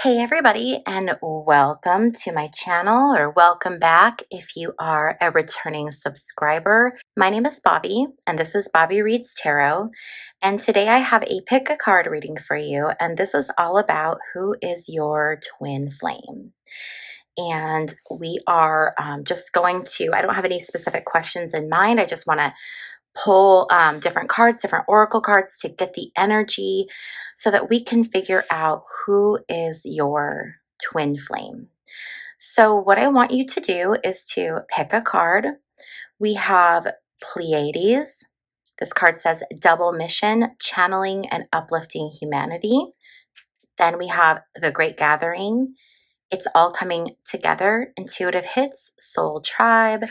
Hey everybody, and welcome to my channel, or welcome back if you are a returning subscriber. My name is Bobbie, and this is Bobbie Reads Tarot. And today I have a pick a card reading for you, and this is all about who is your twin flame. And we are just going to, I don't have any specific questions in mind. I just want to pull different cards, different oracle cards to get the energy so that we can figure out who is your twin flame. So, what I want you to do is to pick a card. We have Pleiades. This card says double mission, channeling and uplifting humanity. Then we have the Great Gathering. It's all coming together, intuitive hits, soul tribe.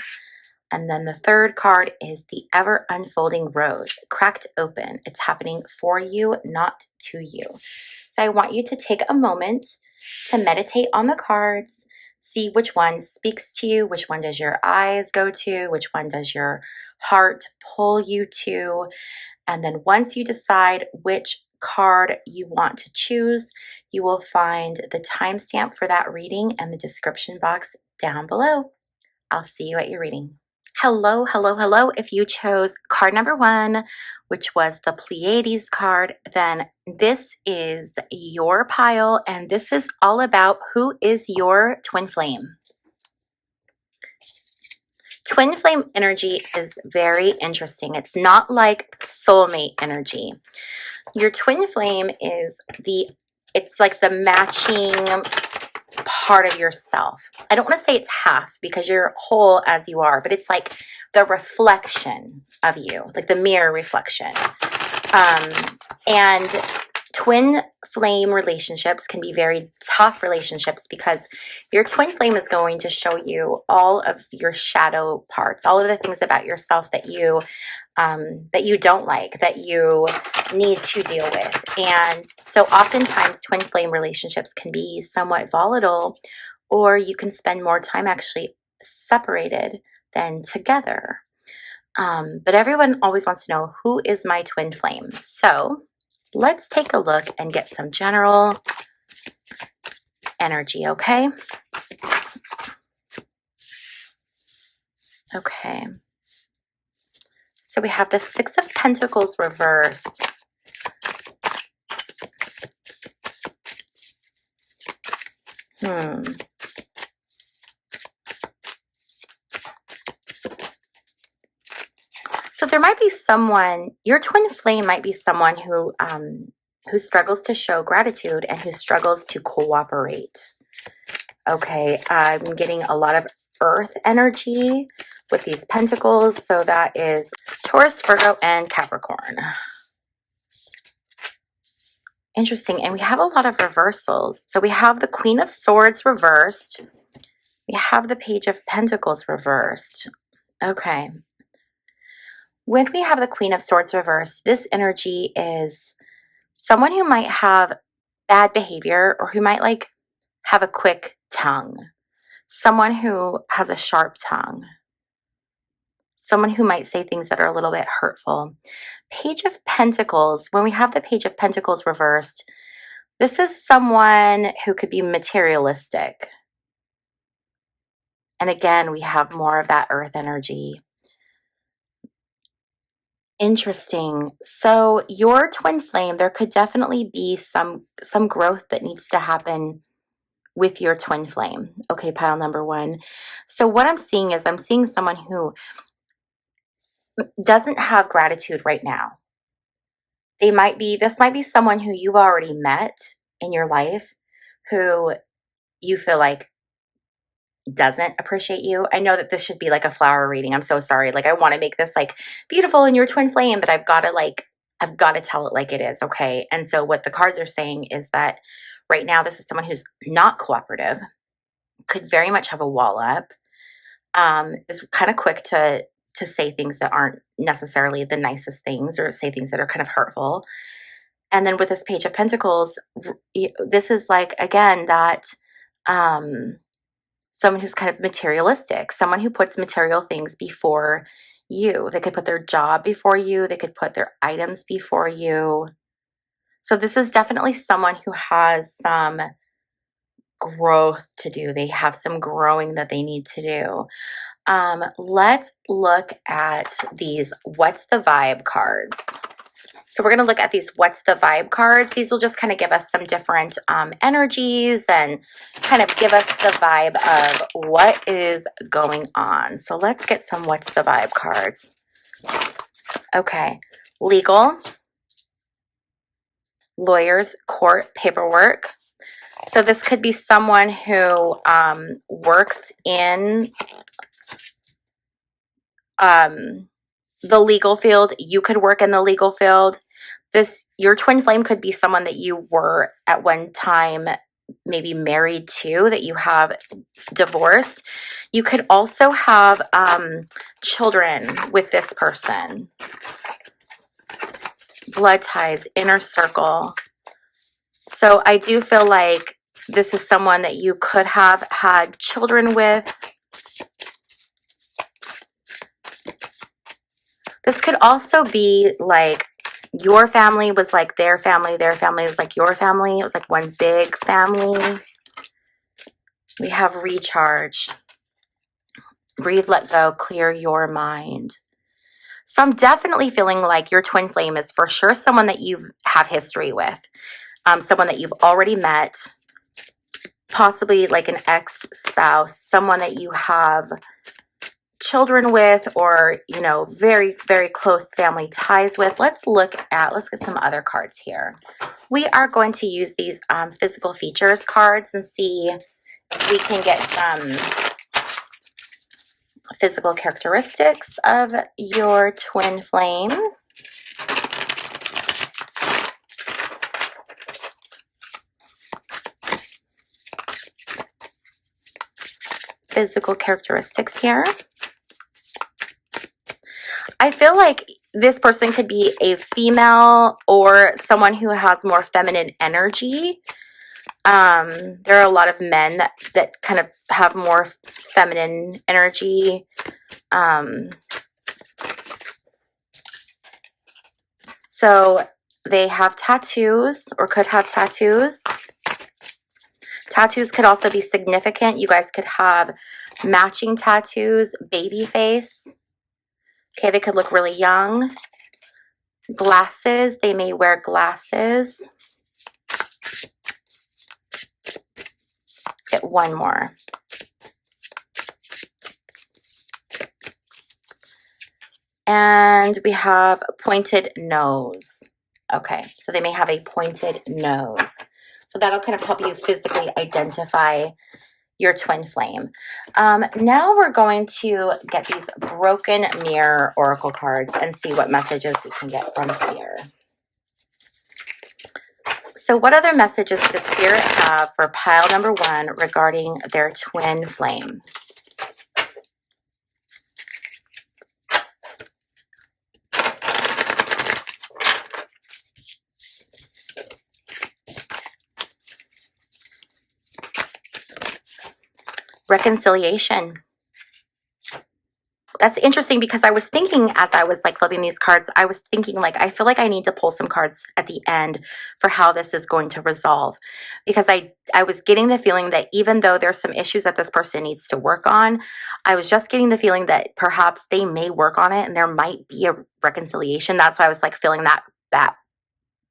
And then the third card is the ever unfolding rose, cracked open. It's happening for you, not to you. So I want you to take a moment to meditate on the cards, see which one speaks to you, which one does your eyes go to, which one does your heart pull you to. And then once you decide which card you want to choose, you will find the timestamp for that reading in the description box down below. I'll see you at your reading. Hello, hello, hello. If you chose card number one, which was the Pleiades card, then this is your pile, and this is all about who is your twin flame. Twin flame energy is very interesting. It's not like soulmate energy. Your twin flame is it's like the matching part of yourself. I don't want to say it's half because you're whole as you are, but it's like the reflection of you, like the mirror reflection. And twin flame relationships can be very tough relationships because your twin flame is going to show you all of your shadow parts, all of the things about yourself that you don't like, that you need to deal with. And so oftentimes twin flame relationships can be somewhat volatile, or you can spend more time actually separated than together. But everyone always wants to know, who is my twin flame? So let's take a look and get some general energy, okay? Okay. So we have the Six of Pentacles reversed. So there might be someone, your twin flame might be someone who struggles to show gratitude and who struggles to cooperate. Okay, I'm getting a lot of earth energy with these pentacles. So that is Taurus, Virgo, and Capricorn. Interesting. And we have a lot of reversals. So we have the Queen of Swords reversed. We have the Page of Pentacles reversed. Okay. When we have the Queen of Swords reversed, this energy is someone who might have bad behavior, or who might like have a quick tongue. Someone who has a sharp tongue. Someone who might say things that are a little bit hurtful. Page of Pentacles, when we have the Page of Pentacles reversed, this is someone who could be materialistic. And again, we have more of that earth energy. Interesting. So your twin flame, there could definitely be some growth that needs to happen with your twin flame. Okay, pile number one. So what I'm seeing is I'm seeing someone who doesn't have gratitude right now. This might be someone who you've already met in your life, who you feel like doesn't appreciate you. I know that this should be like a flower reading. I'm so sorry. Like, I want to make this like beautiful in your twin flame, but I've got to tell it like it is. Okay. And so what the cards are saying is that right now, this is someone who's not cooperative, could very much have a wall up, is kind of quick to say things that aren't necessarily the nicest things, or say things that are kind of hurtful. And then with this Page of Pentacles, this is like, again, that someone who's kind of materialistic, someone who puts material things before you. They could put their job before you. They could put their items before you. So this is definitely someone who has some growth to do. They have some growing that they need to do. Let's look at these What's the Vibe cards. So we're going to look at these What's the Vibe cards. These will just kind of give us some different energies and kind of give us the vibe of what is going on. So let's get some What's the Vibe cards. Okay. Legal, lawyers, court, paperwork. So this could be someone who works in the legal field. You could work in the legal field. Your twin flame could be someone that you were at one time maybe married to, that you have divorced. You could also have children with this person. Blood ties, inner circle. So I do feel like this is someone that you could have had children with. This could also be like your family was like their family was like your family. It was like one big family. We have recharge. Breathe, let go, clear your mind. So I'm definitely feeling like your twin flame is for sure someone that you have history with. Someone that you've already met. Possibly like an ex-spouse. Someone that you have children with, or very, very close family ties with. Let's get some other cards here. We are going to use these physical features cards and see if we can get some physical characteristics of your twin flame. Physical characteristics here. I feel like this person could be a female or someone who has more feminine energy. There are a lot of men that kind of have more feminine energy. So they have tattoos or could have tattoos. Tattoos could also be significant. You guys could have matching tattoos, baby face. Okay, they could look really young. Glasses, they may wear glasses. Let's get one more. And we have a pointed nose. Okay, so they may have a pointed nose. So that'll kind of help you physically identify your twin flame. Now we're going to get these broken mirror oracle cards and see what messages we can get from here. So what other messages does Spirit have for pile number 1 regarding their twin flame? Reconciliation. That's interesting because I was thinking as I was like flipping these cards, I was thinking like, I feel like I need to pull some cards at the end for how this is going to resolve, because I was getting the feeling that even though there's some issues that this person needs to work on, I was just getting the feeling that perhaps they may work on it and there might be a reconciliation. That's why I was like feeling that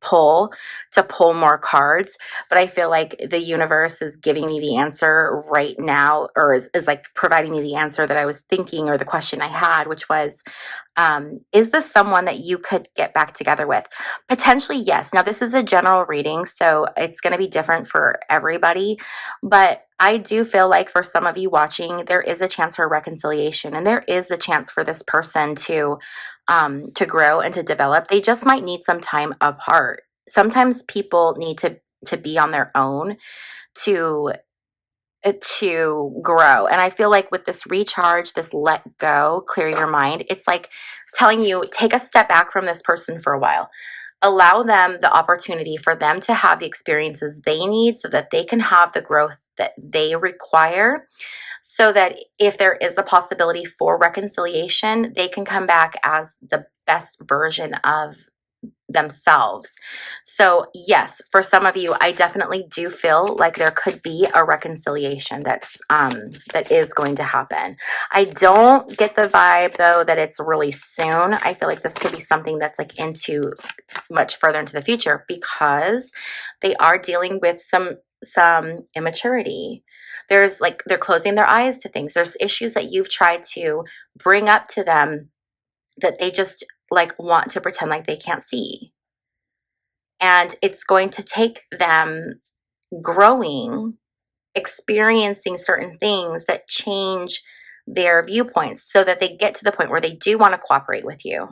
pull to pull more cards. But I feel like the universe is giving me the answer right now, or is like providing me the answer that I was thinking, or the question I had, which was, is this someone that you could get back together with? Potentially, yes. Now, this is a general reading, so it's going to be different for everybody. But I do feel like for some of you watching, there is a chance for reconciliation, and there is a chance for this person to grow and to develop. They just might need some time apart. Sometimes people need to be on their own to grow. And I feel like with this recharge, this let go, clear your mind, it's like telling you, take a step back from this person for a while. Allow them the opportunity for them to have the experiences they need so that they can have the growth that they require, so that if there is a possibility for reconciliation, they can come back as the best version of themselves. So yes, for some of you, I definitely do feel like there could be a reconciliation that is going to happen. I don't get the vibe though that it's really soon. I feel like this could be something that's like into much further into the future, because they are dealing with some immaturity. There's like, they're closing their eyes to things. There's issues that you've tried to bring up to them that they just like want to pretend like they can't see. And it's going to take them growing, experiencing certain things that change their viewpoints so that they get to the point where they do want to cooperate with you,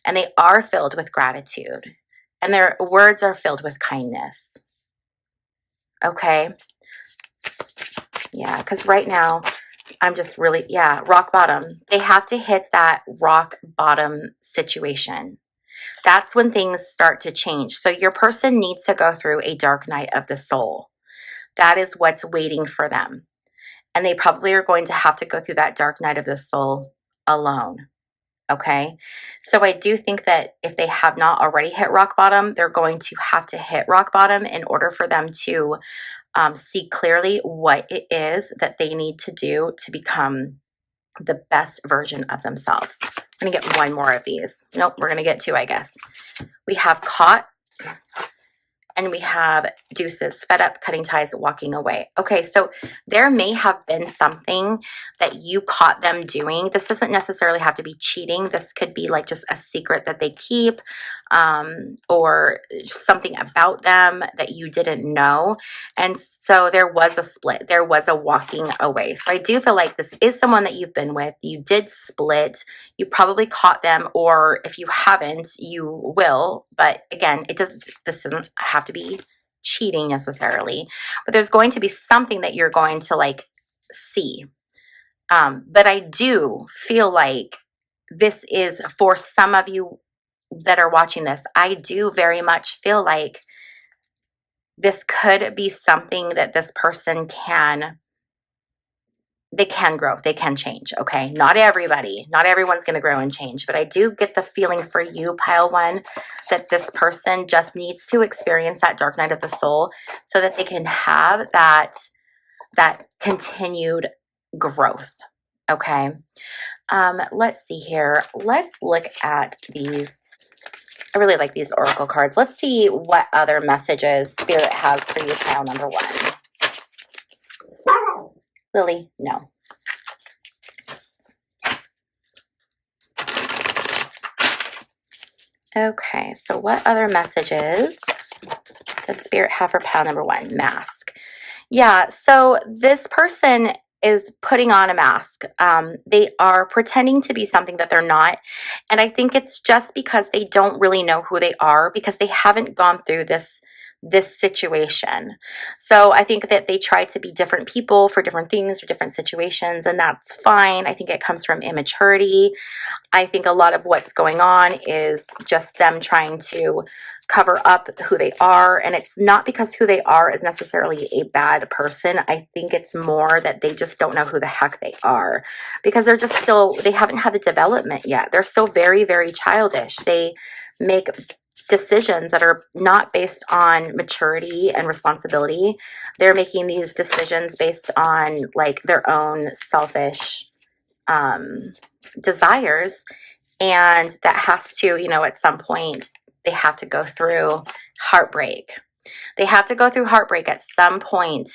and they are filled with gratitude, and their words are filled with kindness. Okay. Yeah, because right now I'm just really, yeah, rock bottom. They have to hit that rock bottom situation. That's when things start to change. So your person needs to go through a dark night of the soul. That is what's waiting for them. And they probably are going to have to go through that dark night of the soul alone. Okay. So I do think that if they have not already hit rock bottom, they're going to have to hit rock bottom in order for them to see clearly what it is that they need to do to become the best version of themselves. I'm going to get one more of these. Nope, we're going to get two, I guess. We have caught, and we have deuces, fed up, cutting ties, walking away. Okay, so there may have been something that you caught them doing. This doesn't necessarily have to be cheating. This could be like just a secret that they keep, or something about them that you didn't know. And so there was a split. There was a walking away. So I do feel like this is someone that you've been with. You did split. You probably caught them, or if you haven't, you will. But again, this doesn't have to be cheating necessarily, but there's going to be something that you're going to like see. But I do feel like this is for some of you that are watching this. I do very much feel like this could be something that this person they can grow, they can change. Okay. Not everyone's going to grow and change, but I do get the feeling for you, pile one, that this person just needs to experience that dark night of the soul so that they can have that continued growth. Okay. Let's see here. Let's look at these. I really like these oracle cards. Let's see what other messages Spirit has for you, pile number one. Lily, no. Okay, so what other messages does Spirit have for pile number one? Mask. Yeah, so this person is putting on a mask. They are pretending to be something that they're not. And I think it's just because they don't really know who they are, because they haven't gone through this situation. So I think that they try to be different people for different things or different situations, and that's fine. I think it comes from immaturity. I think a lot of what's going on is just them trying to cover up who they are, and it's not because who they are is necessarily a bad person. I think it's more that they just don't know who the heck they are, because they haven't had the development yet. They're still very, very childish. They make decisions that are not based on maturity and responsibility. They're making these decisions based on like their own selfish desires, and that has to, at some point they have to go through heartbreak. They have to go through heartbreak at some point,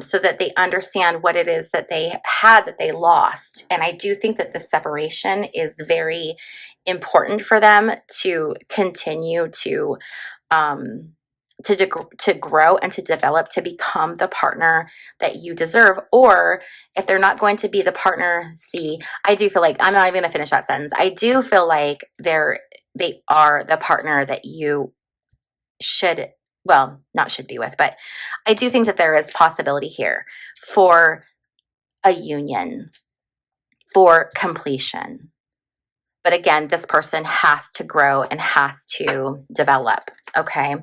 so that they understand what it is that they had that they lost. And I do think that this separation is very important for them to continue to grow and to develop, to become the partner that you deserve. Or if they're not going to be the partner, I do feel like, I'm not even going to finish that sentence. I do feel like they are the partner that you not should be with, but I do think that there is possibility here for a union, for completion. But again, this person has to grow and has to develop. Okay.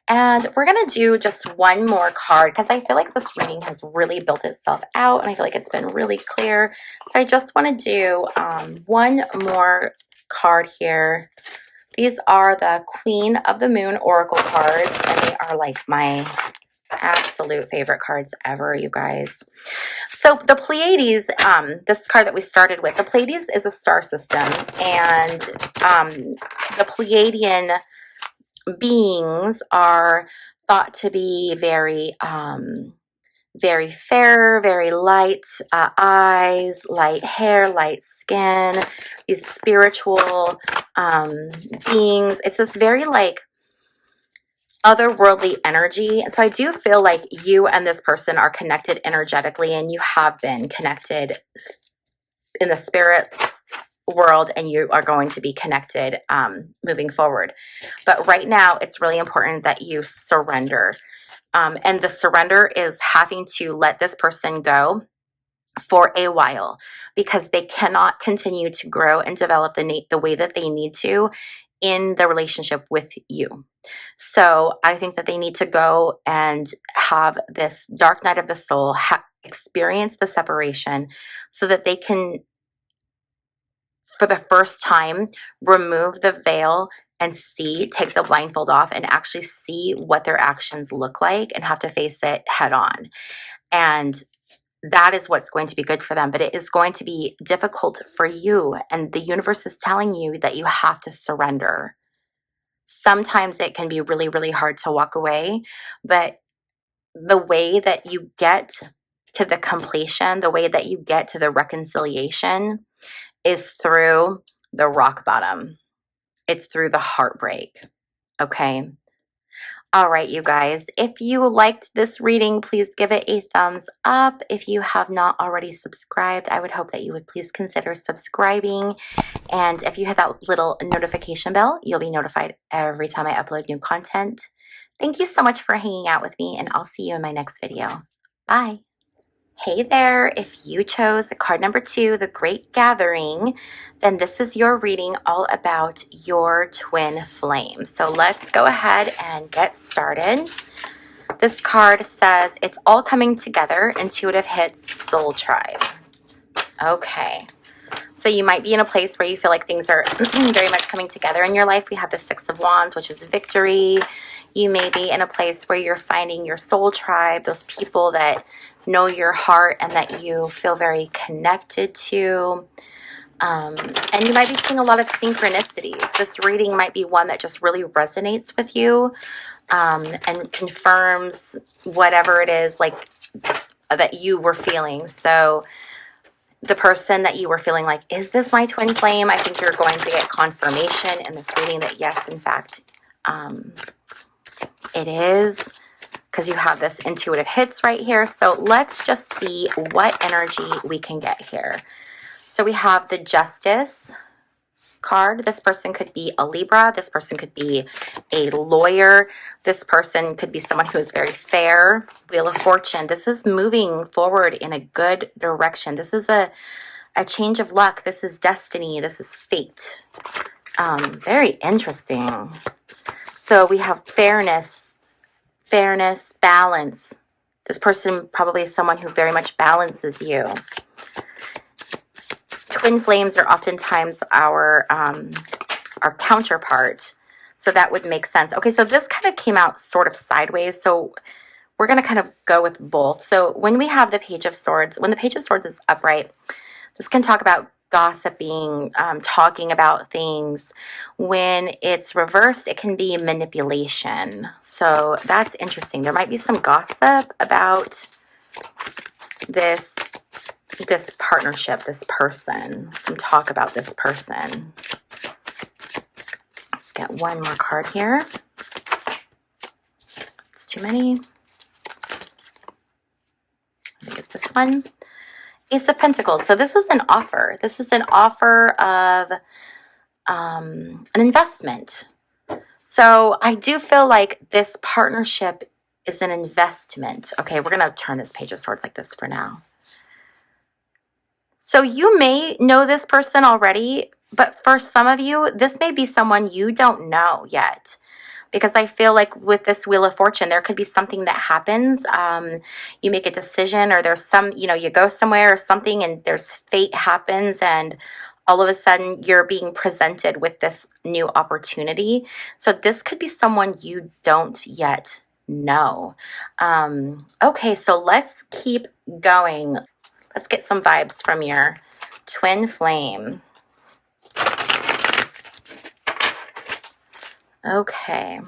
And we're going to do just one more card, because I feel like this reading has really built itself out, and I feel like it's been really clear. So I just want to do one more card here These are the Queen of the Moon Oracle cards, and they are like my absolute favorite cards ever, you guys. So the Pleiades, this card that we started with, the Pleiades is a star system, and the Pleiadian beings are thought to be very very fair, very light eyes, light hair, light skin, these spiritual beings. It's this very like otherworldly energy. So I do feel like you and this person are connected energetically, and you have been connected in the spirit world, and you are going to be connected moving forward. But right now, it's really important that you surrender. And the surrender is having to let this person go for a while, because they cannot continue to grow and develop the way that they need to in the relationship with you. So I think that they need to go and have this dark night of the soul, experience the separation, so that they can, for the first time, remove the veil and take the blindfold off and actually see what their actions look like, and have to face it head on. And that is what's going to be good for them. But it is going to be difficult for you. And the universe is telling you that you have to surrender. Sometimes it can be really, really hard to walk away. But the way that you get to the completion, the way that you get to the reconciliation, is through the rock bottom. It's through the heartbreak. Okay. All right, you guys, if you liked this reading, please give it a thumbs up. If you have not already subscribed, I would hope that you would please consider subscribing. And if you hit that little notification bell, you'll be notified every time I upload new content. Thank you so much for hanging out with me, and I'll see you in my next video. Bye. Hey there, if you chose card number 2, The Great Gathering, then this is your reading all about your twin flame. So let's go ahead and get started. This card says, it's all coming together, intuitive hits, soul tribe. Okay, so you might be in a place where you feel like things are very much coming together in your life. We have the 6 of Wands, which is victory. You may be in a place where you're finding your soul tribe, those people that know your heart and that you feel very connected to. And you might be seeing a lot of synchronicities. This reading might be one that just really resonates with you and confirms whatever it is like that you were feeling. So the person that you were feeling like, is this my twin flame? I think you're going to get confirmation in this reading that yes, in fact, it is, because you have this intuitive hits right here. So let's just see what energy we can get here. So we have the Justice card. This person could be a Libra. This person could be a lawyer. This person could be someone who is very fair. Wheel of Fortune. This is moving forward in a good direction. This is a change of luck. This is destiny. This is fate. Very interesting. So we have fairness, balance. This person probably is someone who very much balances you. Twin flames are oftentimes our counterpart. So that would make sense. Okay, so this kind of came out sort of sideways. So we're going to kind of go with both. So when we have the Page of Swords, when the Page of Swords is upright, this can talk about gossiping, talking about things. When it's reversed, it can be manipulation. So that's interesting. There might be some gossip about this partnership, this person. Some talk about this person. Let's get one more card here. It's too many. I think it's this one. Ace of Pentacles. So this is an offer. This is an offer of an investment. So I do feel like this partnership is an investment. Okay, we're going to turn this Page of Swords like this for now. So you may know this person already, but for some of you, this may be someone you don't know yet. Because I feel like with this Wheel of Fortune, there could be something that happens. You make a decision, or there's some, you go somewhere or something, and there's fate happens, and all of a sudden you're being presented with this new opportunity. So this could be someone you don't yet know. Okay, so let's keep going. Let's get some vibes from your twin flame. Okay.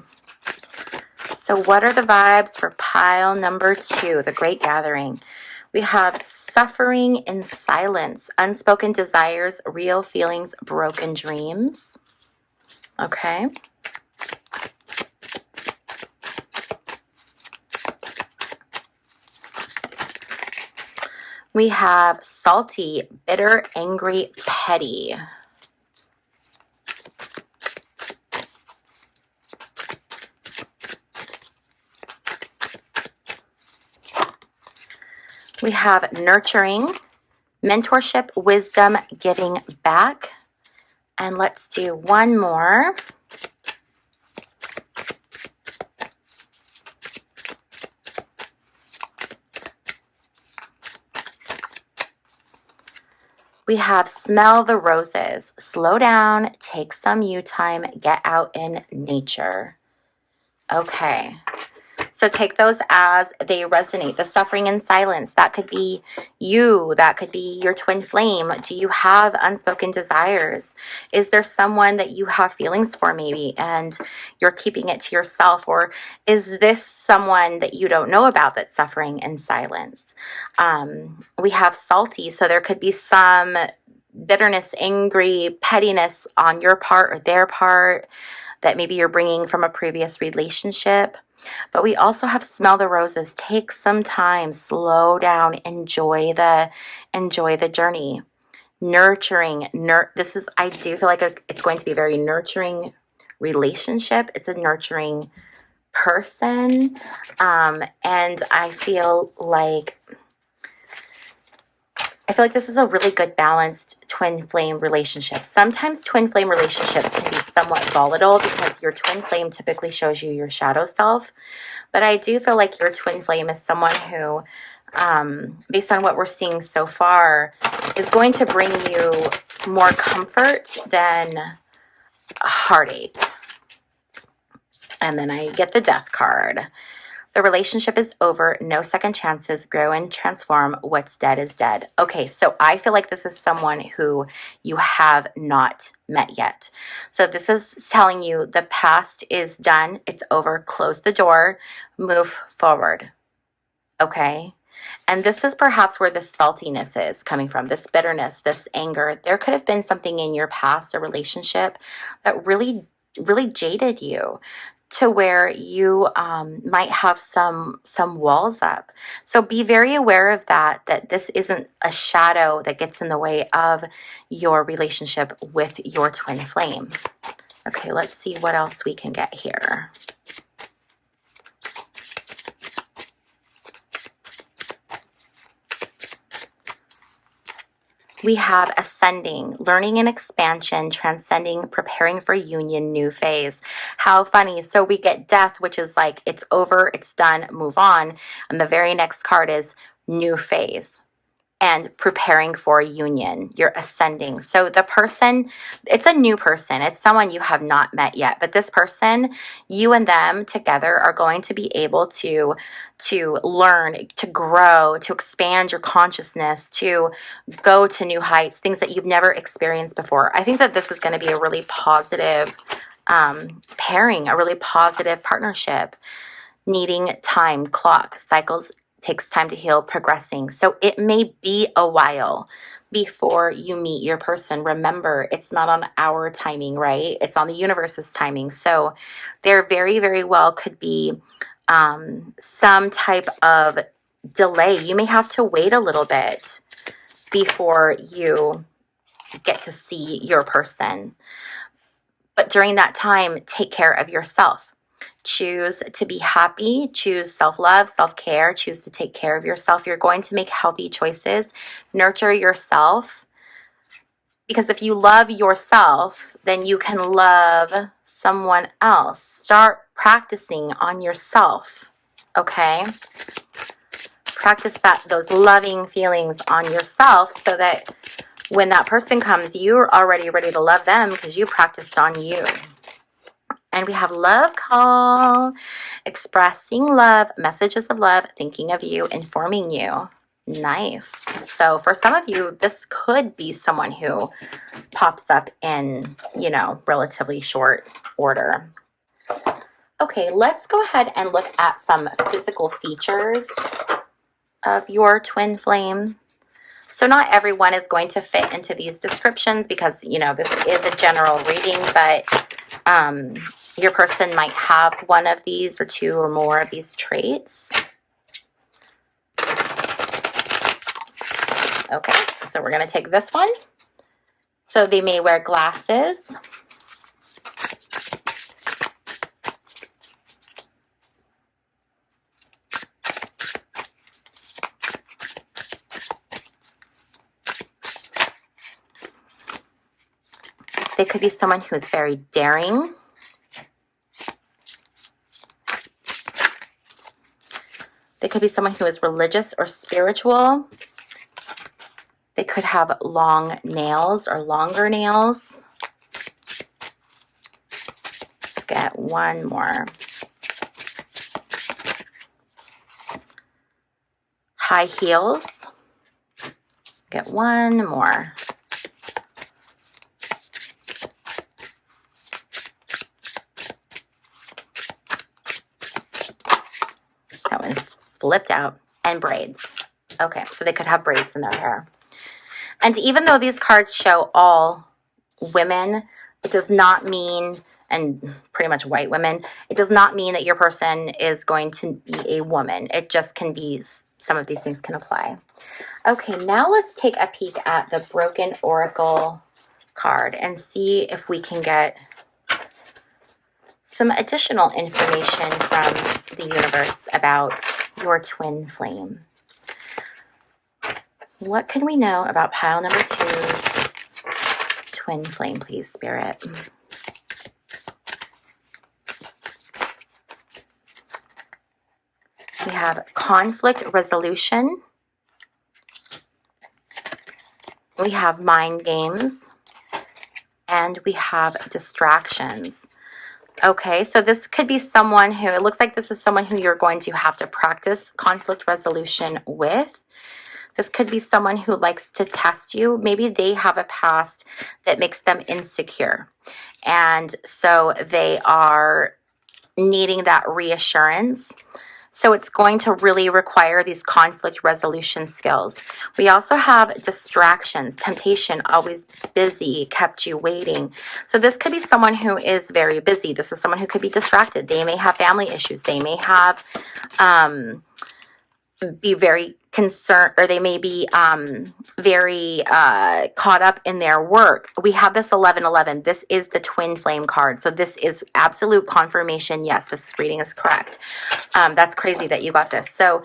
So what are the vibes for pile number 2, the Great Gathering? We have suffering in silence, unspoken desires, real feelings, broken dreams. Okay. We have salty, bitter, angry, petty. We have nurturing, mentorship, wisdom, giving back. And let's do one more. We have smell the roses, slow down, take some you time, get out in nature. Okay. So take those as they resonate. The suffering in silence, that could be you. That could be your twin flame. Do you have unspoken desires? Is there someone that you have feelings for maybe and you're keeping it to yourself? Or is this someone that you don't know about that's suffering in silence? We have salty. So there could be some bitterness, angry, pettiness on your part or their part that maybe you're bringing from a previous relationship. But we also have smell the roses. Take some time, slow down, enjoy the journey. Nurturing, I do feel like it's going to be a very nurturing relationship. It's a nurturing person. And I feel like this is a really good balanced twin flame relationship. Sometimes twin flame relationships can be somewhat volatile because your twin flame typically shows you your shadow self. But I do feel like your twin flame is someone who, based on what we're seeing so far, is going to bring you more comfort than heartache. And then I get the Death card. The relationship is over. No second chances. Grow and transform. What's dead is dead. Okay, so I feel like this is someone who you have not met yet. So this is telling you the past is done. It's over. Close the door. Move forward. Okay? And this is perhaps where this saltiness is coming from, this bitterness, this anger. There could have been something in your past, a relationship, that really, really jaded you, to where you might have some walls up. So be very aware of that this isn't a shadow that gets in the way of your relationship with your twin flame. Okay, let's see what else we can get here. We have ascending, learning and expansion, transcending, preparing for union, new phase. How funny. So we get death, which is like, it's over, it's done, move on. And the very next card is new phase and preparing for union. You're ascending. So the person, it's a new person. It's someone you have not met yet. But this person, you and them together are going to be able to learn, to grow, to expand your consciousness, to go to new heights, things that you've never experienced before. I think that this is going to be a really positive pairing, a really positive partnership. Needing time, clock, cycles, takes time to heal, progressing. So it may be a while before you meet your person. Remember, it's not on our timing, right? It's on the universe's timing. So there very, very well could be some type of delay. You may have to wait a little bit before you get to see your person. But during that time, take care of yourself. Choose to be happy, choose self-love, self-care, choose to take care of yourself. You're going to make healthy choices. Nurture yourself. Because if you love yourself, then you can love someone else. Start practicing on yourself, okay? Practice those loving feelings on yourself so that when that person comes, you're already ready to love them because you practiced on you. And we have love call, expressing love, messages of love, thinking of you, informing you. Nice. So for some of you, this could be someone who pops up in, you know, relatively short order. Okay, let's go ahead and look at some physical features of your twin flame. So not everyone is going to fit into these descriptions because, you know, this is a general reading, but your person might have one of these or two or more of these traits. Okay, so we're going to take this one. So they may wear glasses. They could be someone who is very daring. They could be someone who is religious or spiritual. They could have long nails or longer nails. Let's get one more. High heels. Get one more. That one flipped out. And braids. Okay, so they could have braids in their hair. And even though these cards show all women, it does not mean, and pretty much white women, it does not mean that your person is going to be a woman. It just can be, some of these things can apply. Okay, now let's take a peek at the Broken Oracle card and see if we can get some additional information from the universe about your twin flame. What can we know about pile number 2's twin flame, please, Spirit? We have conflict resolution. We have mind games. And we have distractions. Okay, so this could be someone who, it looks like this is someone who you're going to have to practice conflict resolution with. This could be someone who likes to test you. Maybe they have a past that makes them insecure. And so they are needing that reassurance. So it's going to really require these conflict resolution skills. We also have distractions, temptation, always busy, kept you waiting. So this could be someone who is very busy. This is someone who could be distracted. They may have family issues. They may have, be very concerned, or they may be very caught up in their work. We have this 1111. This is the twin flame card. So this is absolute confirmation. Yes, this reading is correct. That's crazy that you got this. So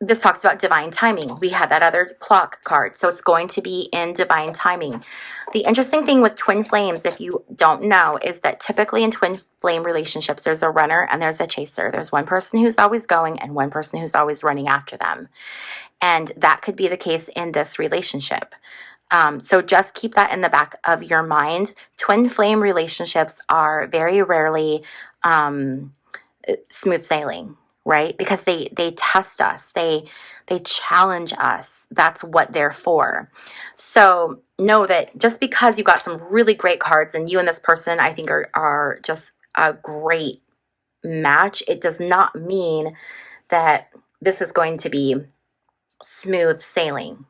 this talks about divine timing. We had that other clock card. So it's going to be in divine timing. The interesting thing with twin flames, if you don't know, is that typically in twin flame relationships, there's a runner and there's a chaser. There's one person who's always going and one person who's always running after them. And that could be the case in this relationship. So just keep that in the back of your mind. Twin flame relationships are very rarely smooth sailing, right? Because they test us. They challenge us. That's what they're for. So know that just because you got some really great cards and you and this person, I think, are just a great match, it does not mean that this is going to be smooth sailing.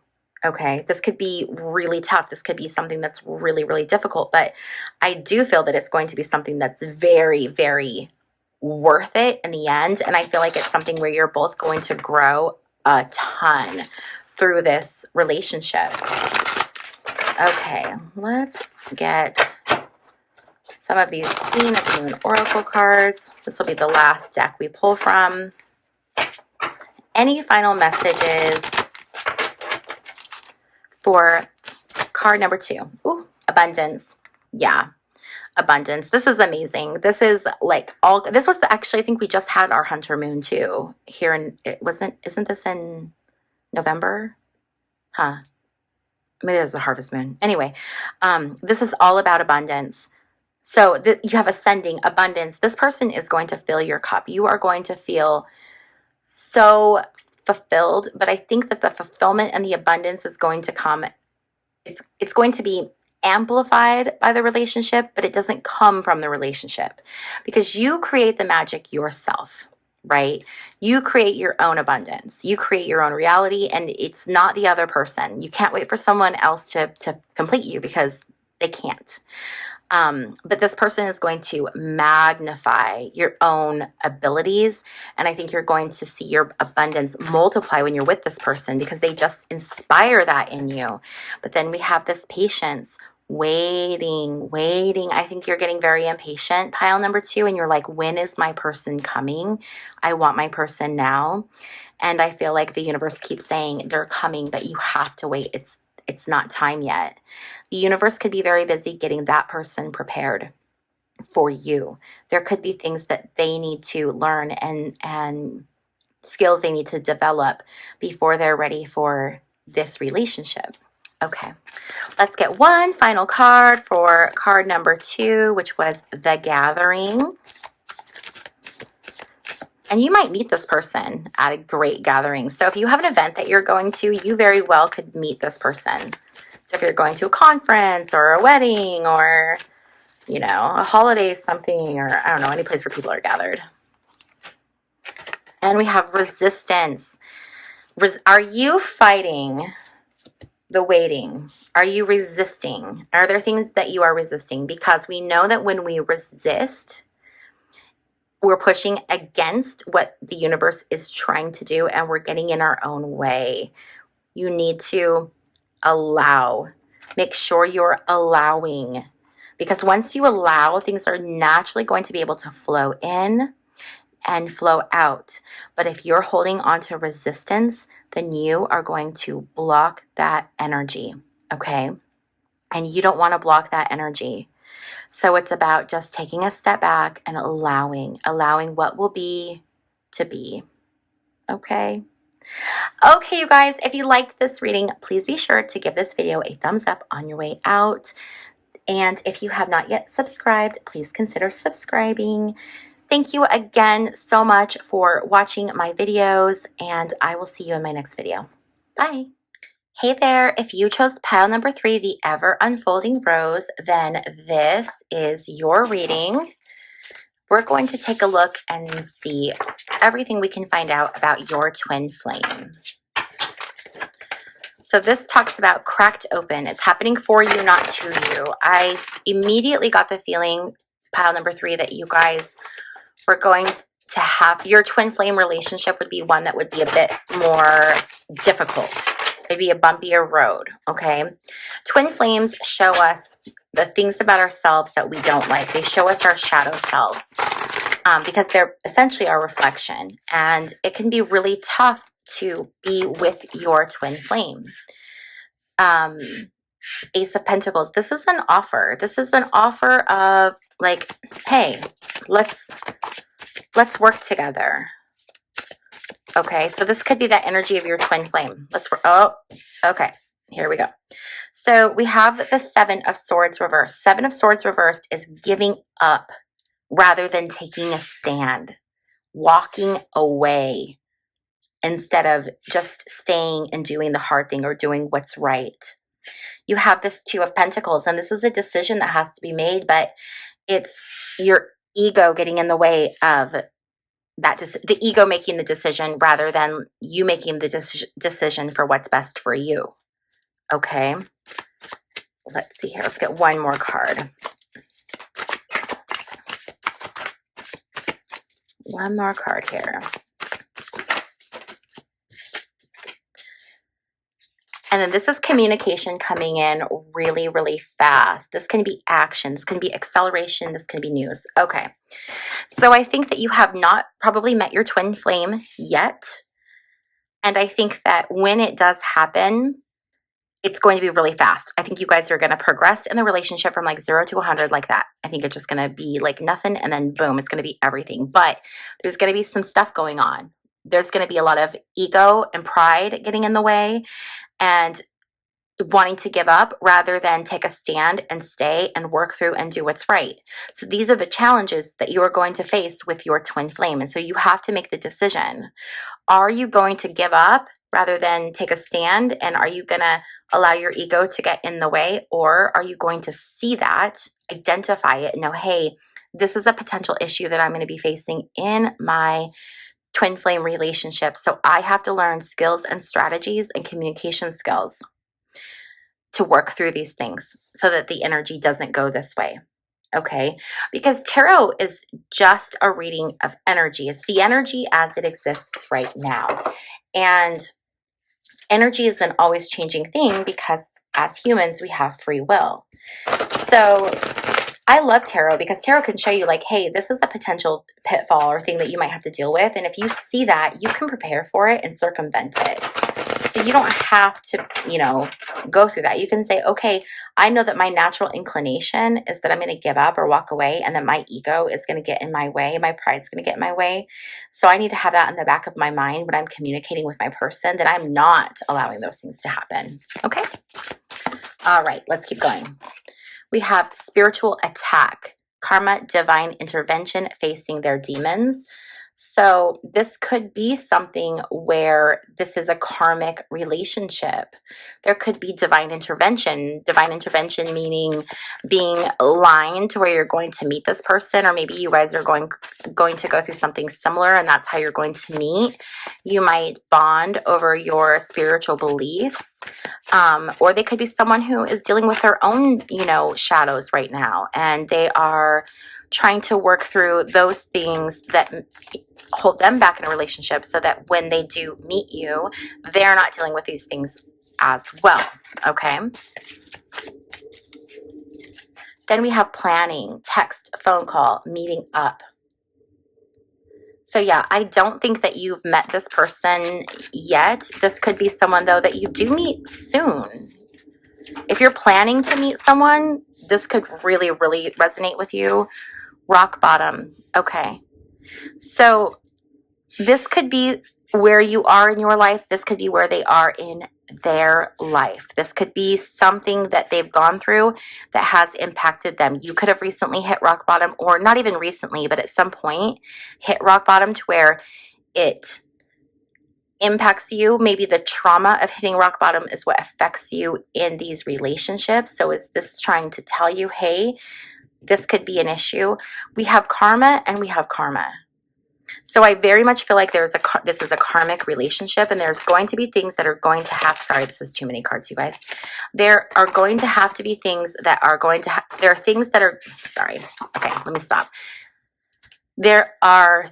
Okay, this could be really tough. This could be something that's really, really difficult. But I do feel that it's going to be something that's very, very worth it in the end. And I feel like it's something where you're both going to grow a ton through this relationship. Okay, let's get some of these Queen of the Moon Oracle cards. This will be the last deck we pull from. Any final messages for card number 2? Ooh, abundance. Yeah, abundance. This is amazing. This is like all, this was actually, I think we just had our Hunter Moon too here in, isn't this in November? Huh. maybe this is a harvest moon. Anyway, this is all about abundance. So you have ascending abundance. This person is going to fill your cup. You are going to feel so fulfilled, but I think that the fulfillment and the abundance is going to come. It's going to be amplified by the relationship, but it doesn't come from the relationship because you create the magic yourself, right? You create your own abundance. You create your own reality, and it's not the other person. You can't wait for someone else to complete you because they can't. But this person is going to magnify your own abilities. And I think you're going to see your abundance multiply when you're with this person because they just inspire that in you. But then we have this patience, waiting. I think you're getting very impatient, pile number 2. And you're like, when is my person coming? I want my person now. And I feel like the universe keeps saying they're coming, but you have to wait. It's not time yet. The universe could be very busy getting that person prepared for you. There could be things that they need to learn and skills they need to develop before they're ready for this relationship. Okay, let's get one final card for card number 2, which was the Gathering. And you might meet this person at a great gathering. So if you have an event that you're going to, you very well could meet this person. So if you're going to a conference or a wedding or, you know, a holiday something, or I don't know, any place where people are gathered. And we have resistance. Are you fighting the waiting? Are you resisting? Are there things that you are resisting? Because we know that when we resist, we're pushing against what the universe is trying to do, and we're getting in our own way. You need to allow. Make sure you're allowing, because once you allow, things are naturally going to be able to flow in and flow out. But if you're holding on to resistance, then you are going to block that energy, okay? And you don't want to block that energy. So it's about just taking a step back and allowing what will be to be. Okay. Okay, you guys, if you liked this reading, please be sure to give this video a thumbs up on your way out. And if you have not yet subscribed, please consider subscribing. Thank you again so much for watching my videos, and I will see you in my next video. Bye. Hey there, if you chose pile number 3, the Ever Unfolding Rose, then this is your reading. We're going to take a look and see everything we can find out about your twin flame. So this talks about cracked open. It's happening for you, not to you. I immediately got the feeling, pile number 3, that you guys were going to have, your twin flame relationship would be one that would be a bit more difficult. It'd be a bumpier road, okay? Twin flames show us the things about ourselves that we don't like. They show us our shadow selves because they're essentially our reflection. And it can be really tough to be with your twin flame. Ace of Pentacles. This is an offer. This is an offer of like, hey, let's work together. Okay, so this could be that energy of your twin flame. Okay, here we go. So we have the 7 of Swords reversed. 7 of Swords reversed is giving up rather than taking a stand, walking away instead of just staying and doing the hard thing or doing what's right. You have this 2 of Pentacles, and this is a decision that has to be made, but it's your ego getting in the way of the ego making the decision rather than you making the decision for what's best for you. Okay. Let's see here. Let's get one more card. One more card here. And then this is communication coming in really, really fast. This can be action. This can be acceleration. This can be news. Okay. So I think that you have not probably met your twin flame yet. And I think that when it does happen, it's going to be really fast. I think you guys are going to progress in the relationship from like 0 to 100 like that. I think it's just going to be like nothing and then boom, it's going to be everything. But there's going to be some stuff going on. There's going to be a lot of ego and pride getting in the way. And wanting to give up rather than take a stand and stay and work through and do what's right. So these are the challenges that you are going to face with your twin flame. And so you have to make the decision. Are you going to give up rather than take a stand? And are you going to allow your ego to get in the way? Or are you going to see that, identify it, and know, hey, this is a potential issue that I'm going to be facing in my twin flame relationship. So I have to learn skills and strategies and communication skills to work through these things so that the energy doesn't go this way. Okay, because tarot is just a reading of energy. It's the energy as it exists right now. And energy is an always changing thing because as humans, we have free will. So I love tarot because tarot can show you like, hey, this is a potential pitfall or thing that you might have to deal with. And if you see that, you can prepare for it and circumvent it. So you don't have to, go through that. You can say, okay, I know that my natural inclination is that I'm going to give up or walk away, and that my ego is going to get in my way. My pride's going to get in my way. So I need to have that in the back of my mind when I'm communicating with my person, that I'm not allowing those things to happen. Okay. All right, let's keep going. We have spiritual attack, karma, divine intervention, facing their demons. So this could be something where this is a karmic relationship. There could be divine intervention meaning being aligned to where you're going to meet this person, or maybe you guys are going to go through something similar and that's how you're going to meet. You might bond over your spiritual beliefs, or they could be someone who is dealing with their own, shadows right now, and they are trying to work through those things that hold them back in a relationship so that when they do meet you, they're not dealing with these things as well. Okay. Then we have planning, text, phone call, meeting up. So yeah, I don't think that you've met this person yet. This could be someone though that you do meet soon. If you're planning to meet someone, this could really, really resonate with you. Rock bottom. Okay. So this could be where you are in your life. This could be where they are in their life. This could be something that they've gone through that has impacted them. You could have recently hit rock bottom, or not even recently, but at some point hit rock bottom to where it impacts you. Maybe the trauma of hitting rock bottom is what affects you in these relationships. So is this trying to tell you, hey, this could be an issue? We have karma and we have karma. So I very much feel like this is a karmic relationship, and there's going to be things that are going to have, sorry, this is too many cards, you guys. There are going to have to be things that are going to, there are things that are, sorry, okay, let me stop. There are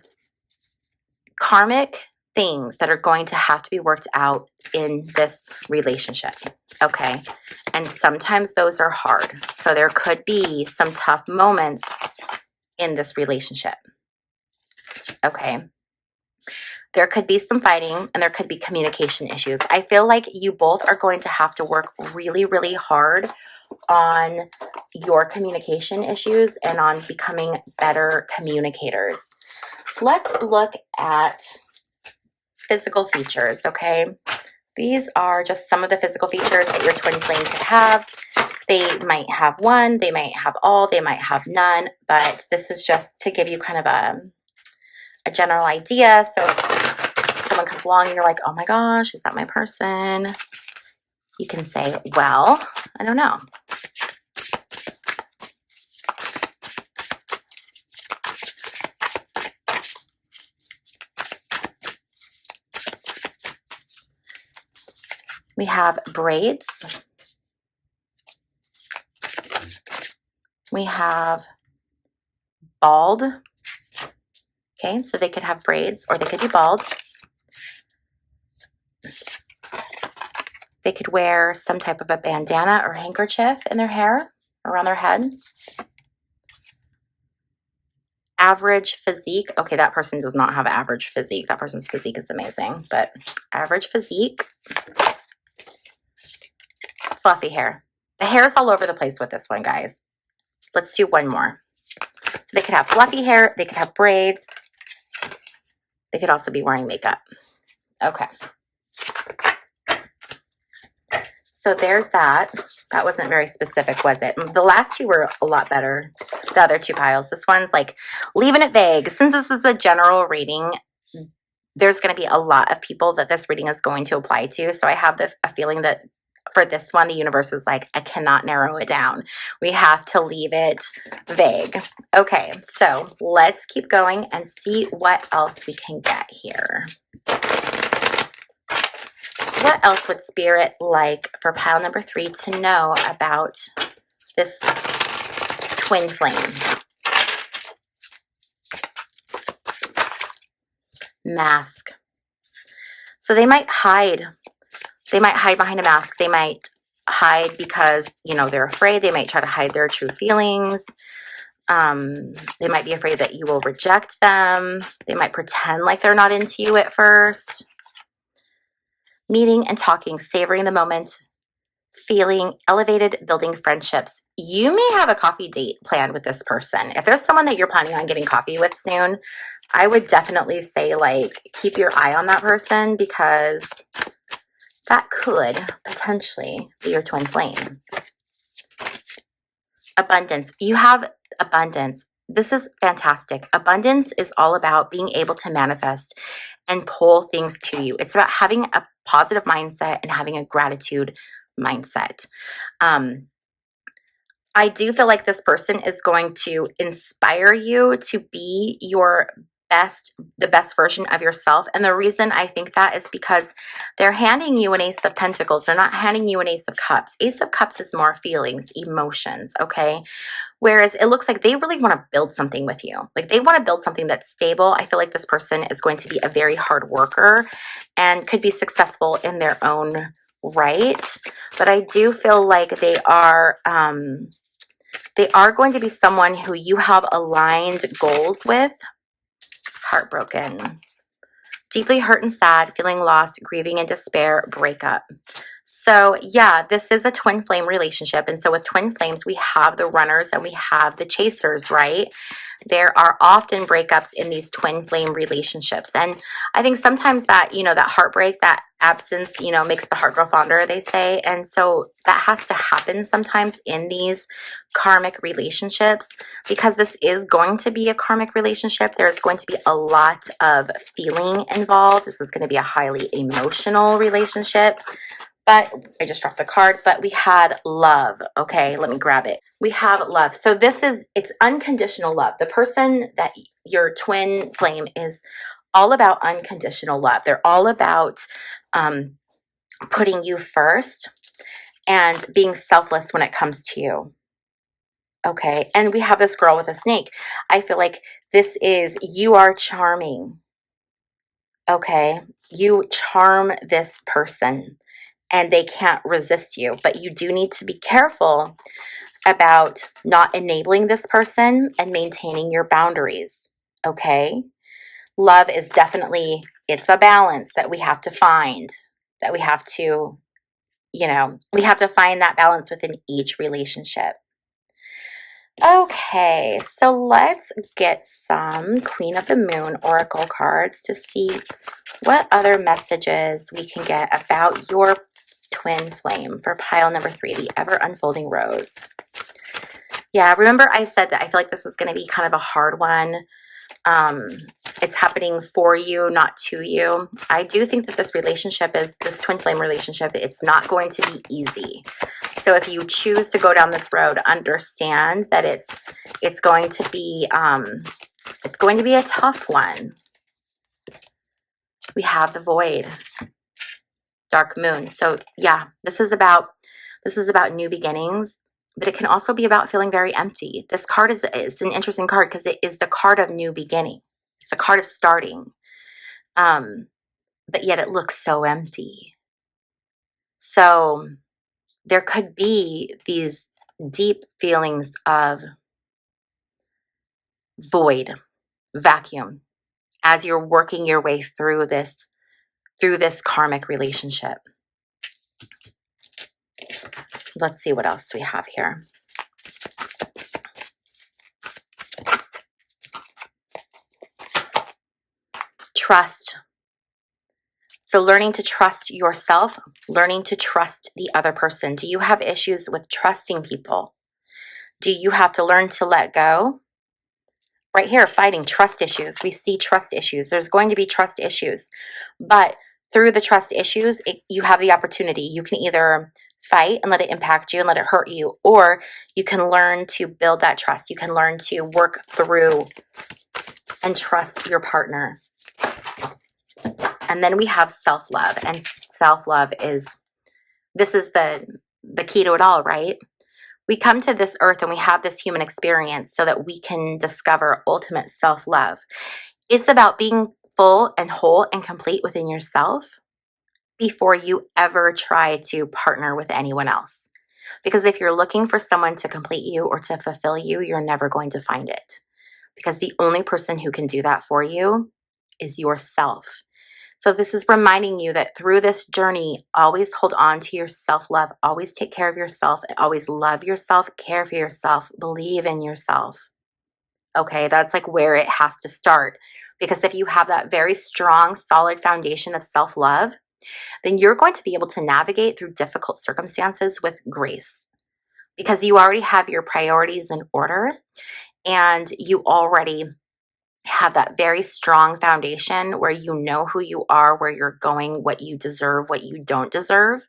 karmic things that are going to have to be worked out in this relationship, okay? And sometimes those are hard. So there could be some tough moments in this relationship. Okay. There could be some fighting, and there could be communication issues. I feel like you both are going to have to work really, really hard on your communication issues and on becoming better communicators. Let's look at physical features, okay? These are just some of the physical features that your twin flame could have. They might have one, they might have all, they might have none, but this is just to give you kind of a general idea. So if someone comes along and you're like, oh my gosh, is that my person? You can say, well, I don't know. We have braids. We have bald. Okay, so they could have braids or they could be bald. They could wear some type of a bandana or handkerchief in their hair, around their head. Average physique. Okay, that person does not have average physique. That person's physique is amazing, but average physique. Fluffy hair. The hair is all over the place with this one, guys. Let's do one more. So they could have fluffy hair. They could have braids. They could also be wearing makeup. Okay. So there's that. That wasn't very specific, was it? The last two were a lot better. The other two piles. This one's like leaving it vague. Since this is a general reading, there's going to be a lot of people that this reading is going to apply to. So I have a feeling that for this one, the universe is like, I cannot narrow it down. We have to leave it vague. Okay, so let's keep going and see what else we can get here. What else would Spirit like for pile number 3 to know about this twin flame? Mask. So they might hide. They might hide behind a mask. They might hide because, you know, they're afraid. They might try to hide their true feelings. They might be afraid that you will reject them. They might pretend like they're not into you at first. Meeting and talking, savoring the moment, feeling elevated, building friendships. You may have a coffee date planned with this person. If there's someone that you're planning on getting coffee with soon, I would definitely say, like, keep your eye on that person, because that could potentially be your twin flame. Abundance. You have abundance. This is fantastic. Abundance is all about being able to manifest and pull things to you. It's about having a positive mindset and having a gratitude mindset. I do feel like this person is going to inspire you to be the best version of yourself. And the reason I think that is because they're handing you an Ace of Pentacles. They're not handing you an Ace of Cups. Ace of Cups is more feelings, emotions, okay? Whereas it looks like they really want to build something with you. Like, they want to build something that's stable. I feel like this person is going to be a very hard worker and could be successful in their own right. But I do feel like they are going to be someone who you have aligned goals with. Heartbroken. Deeply hurt and sad, feeling lost, grieving and despair, breakup. So yeah, this is a twin flame relationship. And so with twin flames, we have the runners and we have the chasers, right? There are often breakups in these twin flame relationships. And I think sometimes that, you know, that heartbreak, that absence, you know, makes the heart grow fonder, they say. And so that has to happen sometimes in these karmic relationships, because this is going to be a karmic relationship. There's going to be a lot of feeling involved. This is going to be a highly emotional relationship. But I just dropped the card, but we had love. Okay, let me grab it. We have love. So it's unconditional love. The person that your twin flame is all about unconditional love. They're all about putting you first and being selfless when it comes to you. Okay, and we have this girl with a snake. I feel like you are charming. Okay, you charm this person and they can't resist you, but you do need to be careful about not enabling this person and maintaining your boundaries. Okay, love is definitely, it's a balance that we have to find, that we have to, we have to find that balance within each relationship. Okay, so let's get some Queen of the Moon Oracle cards to see what other messages we can get about your twin flame for pile number 3, the ever unfolding rose. Yeah, remember I said that I feel like this is going to be kind of a hard one. It's happening for you, not to you. I do think that this twin flame relationship, it's not going to be easy. So if you choose to go down this road, understand that it's going to be a tough one. We have the Void, Dark Moon. So yeah, this is about new beginnings, but it can also be about feeling very empty. This card is an interesting card because it is the card of new beginning. It's a card of starting, but yet it looks so empty. So there could be these deep feelings of void, vacuum, as you're working your way through this karmic relationship. Let's see what else we have here. Trust. So learning to trust yourself, learning to trust the other person. Do you have issues with trusting people? Do you have to learn to let go? Right here, fighting trust issues. We see trust issues. There's going to be trust issues. But through the trust issues, you have the opportunity. You can either fight and let it impact you and let it hurt you, or you can learn to build that trust. You can learn to work through and trust your partner. And then we have self-love. And self-love this is the key to it all, right? We come to this earth and we have this human experience so that we can discover ultimate self-love. It's about being full and whole and complete within yourself before you ever try to partner with anyone else. Because if you're looking for someone to complete you or to fulfill you, you're never going to find it. Because the only person who can do that for you is yourself. So this is reminding you that through this journey, always hold on to your self-love, always take care of yourself, always love yourself, care for yourself, believe in yourself. Okay, that's like where it has to start. Because if you have that very strong, solid foundation of self-love, then you're going to be able to navigate through difficult circumstances with grace. Because you already have your priorities in order and you already have that very strong foundation where you know who you are, where you're going, what you deserve, what you don't deserve.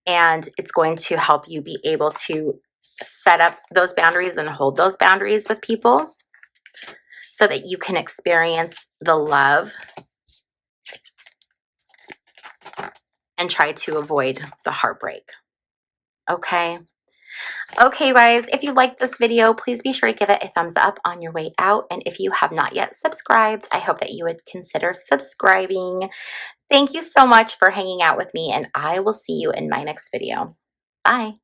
And it's going to help you be able to set up those boundaries and hold those boundaries with people so that you can experience the love and try to avoid the heartbreak. Okay. Okay, guys, if you liked this video, please be sure to give it a thumbs up on your way out. And if you have not yet subscribed, I hope that you would consider subscribing. Thank you so much for hanging out with me, and I will see you in my next video. Bye.